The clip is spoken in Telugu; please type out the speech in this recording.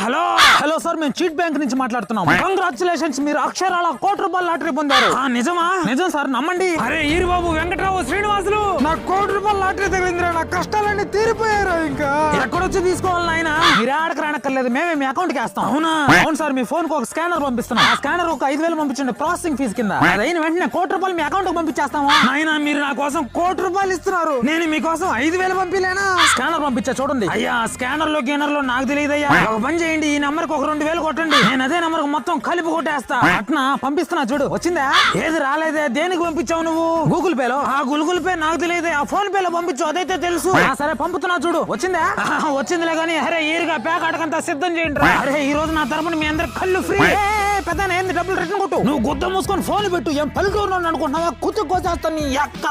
హలో హలో సార్, మేము చీట్ బ్యాంక్ నుంచి మాట్లాడుతున్నాం. కంగ్రాచులేషన్స్, మీరు అక్షరాల ₹1,00,00,000 లాటరీ పొందారు. నిజమా? నిజం సార్, నమ్మండి. అరే ఈరిబాబు, వెంకట్రావు, శ్రీనివాసులు, నాకు ₹1,00,00,000 లాటరీ తగిలిందిరా. నా కష్టాలన్నీ తీరిపోయారు. ఇంకా ఎక్కడొచ్చి తీసుకోవాలి నాయన? మీరు ఆడకు రానక్కర్లేదు, మేమే మీ అకౌంట్ కి వేస్తాం. అవునా? అవును సార్, మీ ఫోన్ కు ఒక స్కానర్ పంపిస్తున్నాం. ఆ స్కానర్ ఒక 5,000 పంపించండి ప్రాసెసింగ్ ఫీజు కింద. అదైన వెంటనే ₹1,00,00,000 మీ అకౌంట్ కు పంపించేస్తాము. నాయన, మీరు నా కోసం ₹1,00,00,000 ఇస్తున్నారు, నేను మీకోసం 5,000 పంపిలేనా? స్కానర్ పంపించా చూడండి. అయ్యా, స్కానర్ లో గేనర్ లో నాకు తెలియదయ్యా. ఒక పని చేయండి, ఈ నెంబర్ కు ఒక 2,000 కొట్టండి, నేను అదే నెంబర్ కు మొత్తం కలిపి కొట్టేస్తా. అట్నా పంపిస్తున్నా చూడు. వచ్చిందా? ఏది రాలేదే? దేనికి పంపించావు నువ్వు? గూగుల్ పే లో? ఆ గూగుల్ పే నాకు తెలియదే, ఆ ఫోన్ పే లో పంపించు, అదైతే తెలుసు. సరే పంపుతున్నా చూడు. వచ్చిందా? వచ్చిందిలే గానీ, అరే ఈరుగా ప్యాక్ అడకంతా సిద్ధం చేయండి. అరే ఈ రోజు నా తరపున మీ అందరు కళ్ళు ఫ్రీ. పెద్ద ఏంది, డబ్బులు రిటర్న్ కొట్టు. నువ్వు గుద్ద మూసుకొని ఫోన్ పెట్టు. ఏం పల్లెటూరు అనుకుంటున్నావా? కుతుక్కోసేస్తాను నీ అక్క.